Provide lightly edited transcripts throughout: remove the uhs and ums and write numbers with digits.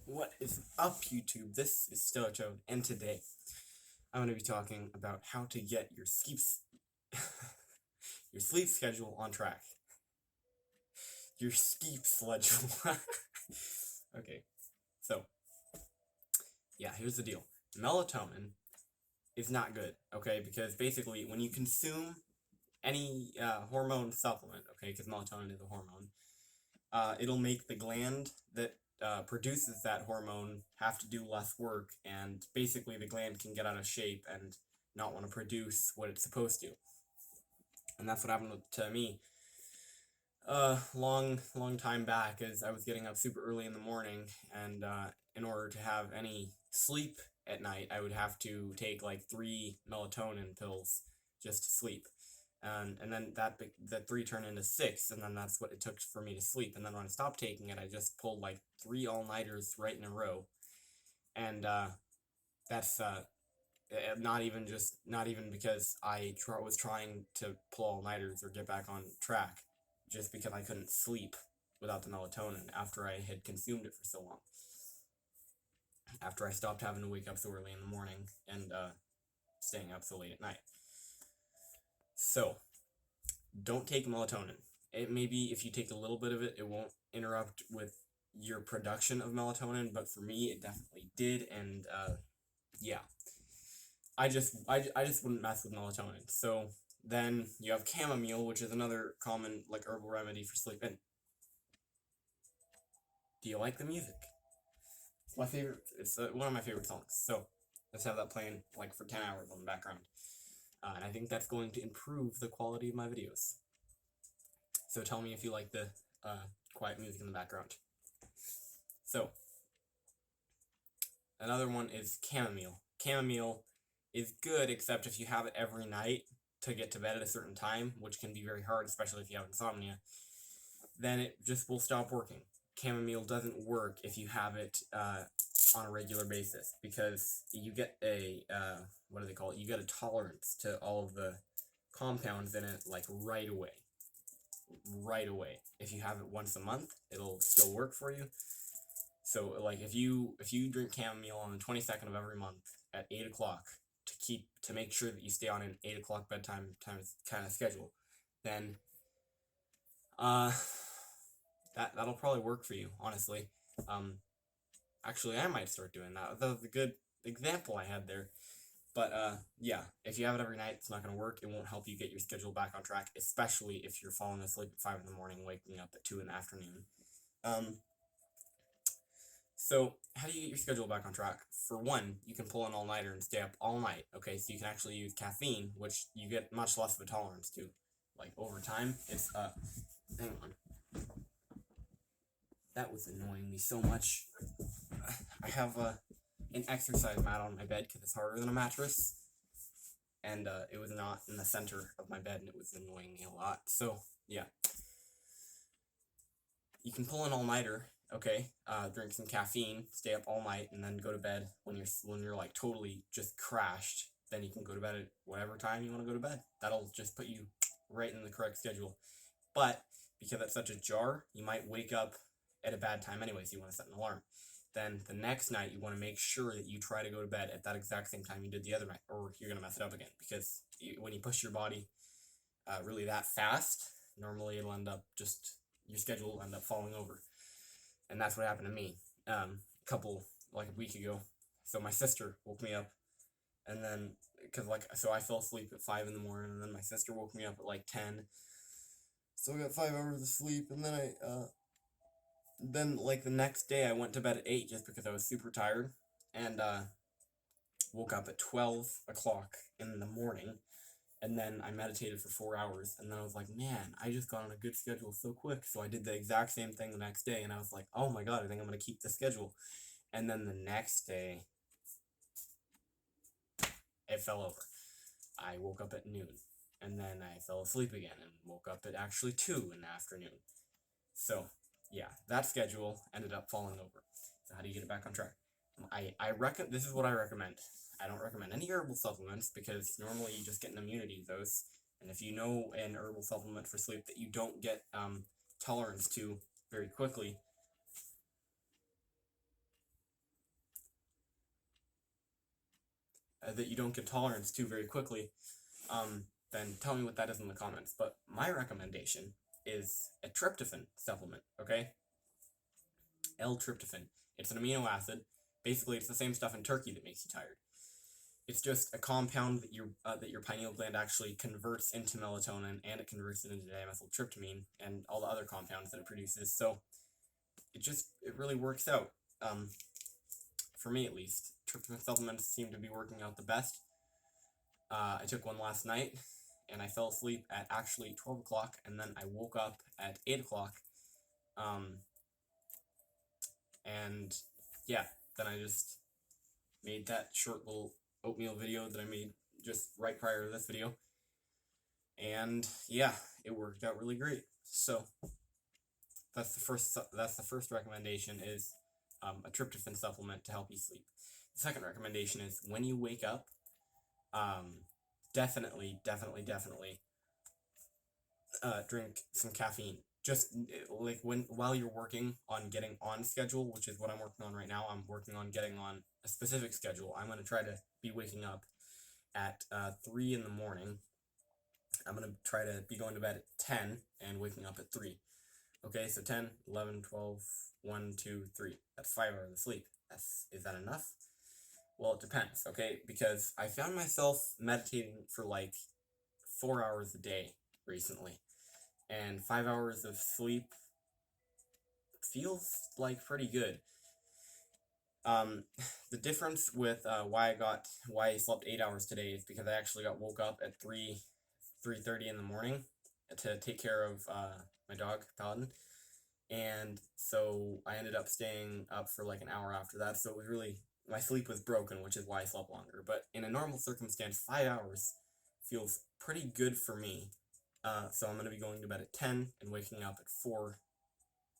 What is up, YouTube? This is Stoichode, and today I'm going to be talking about how to get your your sleep schedule on track. Your skeep sledule. Okay, so yeah, here's the deal. Melatonin is not good, okay? Because basically, when you consume any hormone supplement, okay, because melatonin is a hormone, it'll make the gland that produces that hormone have to do less work, and basically the gland can get out of shape and not want to produce what it's supposed to. And that's what happened to me long time back, as I was getting up super early in the morning, and in order to have any sleep at night, I would have to take like 3 melatonin pills just to sleep. And then that 3 turned into 6, and then that's what it took for me to sleep. And then when I stopped taking it, I just pulled like 3 all-nighters right in a row, and that's not even because I was trying to pull all-nighters or get back on track, just because I couldn't sleep without the melatonin after I had consumed it for so long. After I stopped having to wake up so early in the morning and staying up so late at night. So, don't take melatonin. It maybe if you take a little bit of it, it won't interrupt with your production of melatonin, but for me, it definitely did, and yeah. I just wouldn't mess with melatonin. So then you have chamomile, which is another common like herbal remedy for sleep. And do you like the music? It's my favorite. It's one of my favorite songs. So let's have that playing like for 10 hours on the background. And I think that's going to improve the quality of my videos. So tell me if you like the quiet music in the background. So another one is chamomile. Chamomile is good, except if you have it every night to get to bed at a certain time, which can be very hard, especially if you have insomnia, then it just will stop working. Chamomile doesn't work if you have it on a regular basis, because you get a, what do they call it? You get a tolerance to all of the compounds in it, like right away. Right away. If you have it once a month, it'll still work for you. So, like, if you drink chamomile on the 22nd of every month at 8 o'clock to make sure that you stay on an 8 o'clock bedtime kind of schedule, then that'll probably work for you, honestly. Actually, I might start doing that. That was a good example I had there. But yeah, if you have it every night, it's not going to work. It won't help you get your schedule back on track, especially if you're falling asleep at 5 in the morning, waking up at 2 in the afternoon. So how do you get your schedule back on track? For one, you can pull an all-nighter and stay up all night, okay? So you can actually use caffeine, which you get much less of a tolerance to. Like, over time, it's, hang on. That was annoying me so much. I have an exercise mat on my bed because it's harder than a mattress, and it was not in the center of my bed, and it was annoying me a lot. So, yeah. You can pull an all-nighter, okay, drink some caffeine, stay up all night, and then go to bed when you're like totally just crashed. Then you can go to bed at whatever time you want to go to bed. That'll just put you right in the correct schedule. But because it's such a jar, you might wake up at a bad time anyway, so you want to set an alarm. Then the next night, you want to make sure that you try to go to bed at that exact same time you did the other night, or you're going to mess it up again. Because when you push your body really that fast, normally it'll end up your schedule will end up falling over. And that's what happened to me like a week ago. So my sister woke me up, and then, so I fell asleep at 5 in the morning, and then my sister woke me up at like 10. So I got 5 hours of sleep, and then like the next day I went to bed at 8 just because I was super tired, and woke up at 12 o'clock in the morning, and then I meditated for 4 hours, and then I was like, man, I just got on a good schedule so quick. So I did the exact same thing the next day, and I was like, oh my god, I think I'm going to keep the schedule. And then the next day, it fell over. I woke up at noon, and then I fell asleep again, and woke up at actually 2 in the afternoon. So, yeah, that schedule ended up falling over. So how do you get it back on track? This is what I recommend. I don't recommend any herbal supplements, because normally you just get an immunity to those. And if you know an herbal supplement for sleep that you don't get tolerance to very quickly, that you don't get tolerance to very quickly, then tell me what that is in the comments. But my recommendation is a tryptophan supplement, okay? L-tryptophan. It's an amino acid. Basically, it's the same stuff in turkey that makes you tired. It's just a compound that your pineal gland actually converts into melatonin, and it converts it into dimethyltryptamine and all the other compounds that it produces. So it really works out. For me at least, tryptophan supplements seem to be working out the best. I took one last night, and I fell asleep at actually 12 o'clock, and then I woke up at 8 o'clock. And yeah, then I just made that short little oatmeal video that I made just right prior to this video. And yeah, it worked out really great. So that's the first recommendation is a tryptophan supplement to help you sleep. The second recommendation is when you wake up, definitely drink some caffeine. Just like while you're working on getting on schedule, which is what I'm working on right now. I'm working on getting on a specific schedule. I'm going to try to be waking up at 3 in the morning. I'm going to try to be going to bed at 10 and waking up at 3. Okay, so 10, 11, 12, 1, 2, 3. That's 5 hours of sleep. Is that enough? Well, it depends, okay? Because I found myself meditating for like 4 hours a day recently. And 5 hours of sleep feels like pretty good. The difference with why I slept 8 hours today is because I actually woke up at 3:30 in the morning to take care of my dog, Paladin. And so I ended up staying up for like an hour after that. So it was really, my sleep was broken, which is why I slept longer. But in a normal circumstance, 5 hours feels pretty good for me. So I'm going to be going to bed at 10 and waking up at 4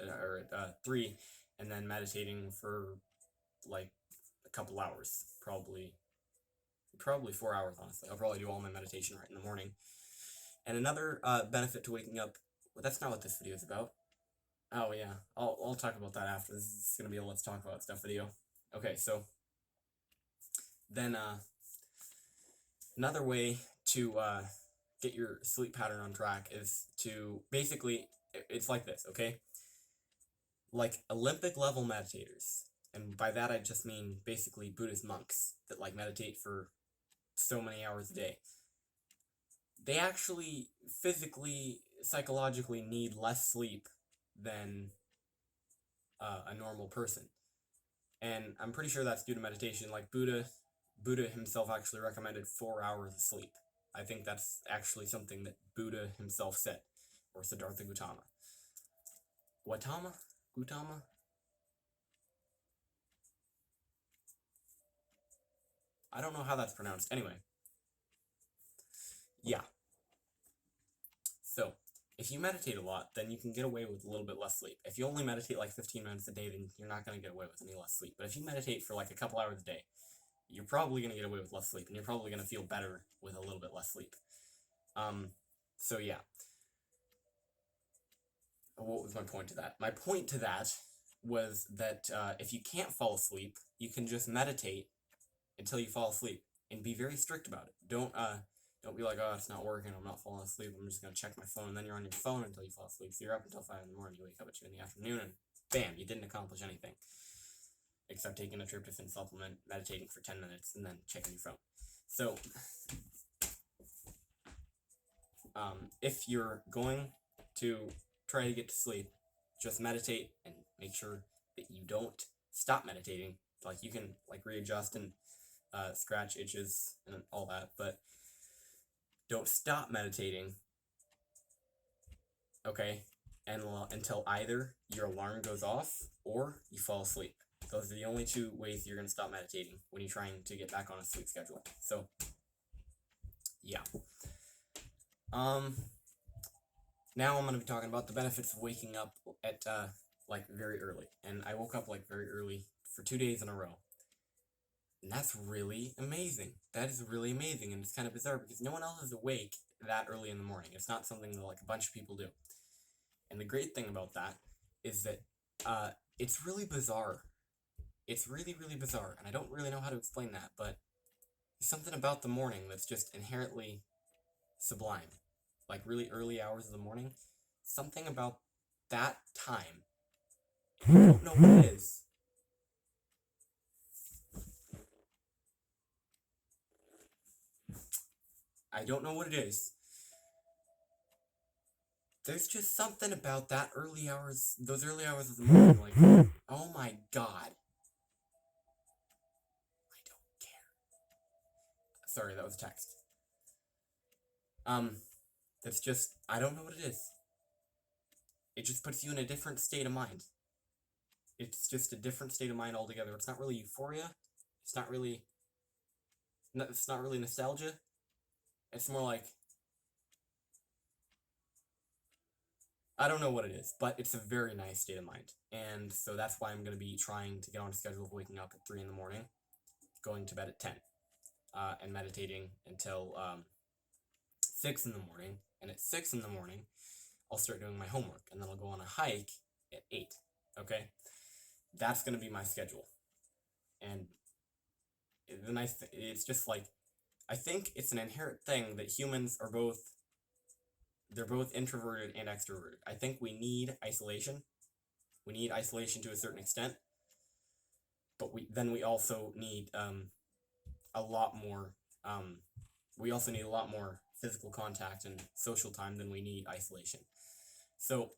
or at 3, and then meditating for like a couple hours, probably 4 hours, honestly. I'll probably do all my meditation right in the morning. And another benefit to waking up, well, that's not what this video is about. Oh yeah, I'll talk about that after. This is going to be a let's talk about stuff video. Okay, so then another way to get your sleep pattern on track is to basically, it's like this, okay? Like Olympic level meditators, and by that I just mean basically Buddhist monks that like meditate for so many hours a day. They actually physically, psychologically need less sleep than a normal person. And I'm pretty sure that's due to meditation. Like Buddha himself actually recommended 4 hours of sleep. I think that's actually something that Buddha himself said, or Siddhartha Gautama. Gautama? I don't know how that's pronounced. Anyway. Yeah. So, if you meditate a lot, then you can get away with a little bit less sleep. If you only meditate like 15 minutes a day, then you're not going to get away with any less sleep. But if you meditate for like a couple hours a day, you're probably going to get away with less sleep, and you're probably going to feel better with a little bit less sleep. So yeah. What was my point to that? My point to that was that if you can't fall asleep, you can just meditate until you fall asleep, and be very strict about it. Don't be like, oh, it's not working, I'm not falling asleep, I'm just going to check my phone, and then you're on your phone until you fall asleep. So you're up until 5 in the morning, you wake up at 2 in the afternoon, and bam, you didn't accomplish anything. Except taking a tryptophan supplement, meditating for 10 minutes, and then checking your phone. So, if you're going to try to get to sleep, just meditate and make sure that you don't stop meditating. Like, you can like readjust and scratch itches and all that, but don't stop meditating, okay, and until either your alarm goes off or you fall asleep. Those are the only 2 ways you're going to stop meditating when you're trying to get back on a sleep schedule. So, yeah. Now I'm going to be talking about the benefits of waking up at, like, very early. And I woke up, like, very early for 2 days in a row. And that's really amazing. That is really amazing, and it's kind of bizarre because no one else is awake that early in the morning. It's not something that, like, a bunch of people do. And the great thing about that is that it's really bizarre. It's really, really bizarre, and I don't really know how to explain that, but There's something about the morning that's just inherently sublime. Like really early hours of the morning. Something about that time. I don't know what it is. I don't know what it is. There's just something about that early hours, those early hours of the morning, like, oh my god. I don't care. Sorry, that was text. That's just, I don't know what it is. It just puts you in a different state of mind. It's just a different state of mind altogether. It's not really euphoria. It's not really nostalgia. It's more like, I don't know what it is, but it's a very nice state of mind. And so that's why I'm going to be trying to get on a schedule of waking up at 3 in the morning, going to bed at 10, and meditating until 6 in the morning. And at 6 in the morning, I'll start doing my homework, and then I'll go on a hike at 8, okay? That's going to be my schedule. And the nice thing, it's just like, I think it's an inherent thing that humans are they're both introverted and extroverted. I think we need isolation. We need isolation to a certain extent, but we also need a lot more physical contact and social time than we need isolation. So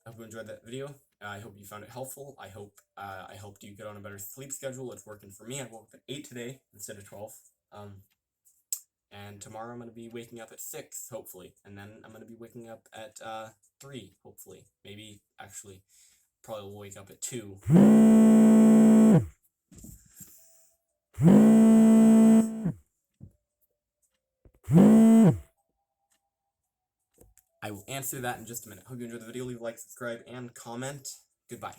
I hope you enjoyed that video. I hope you found it helpful. I helped you get on a better sleep schedule. It's working for me. I woke up at 8 today instead of 12. And tomorrow I'm going to be waking up at 6, hopefully. And then I'm going to be waking up at 3, hopefully. Maybe, actually, probably will wake up at 2. I will answer that in just a minute. Hope you enjoyed the video. Leave a like, subscribe, and comment. Goodbye.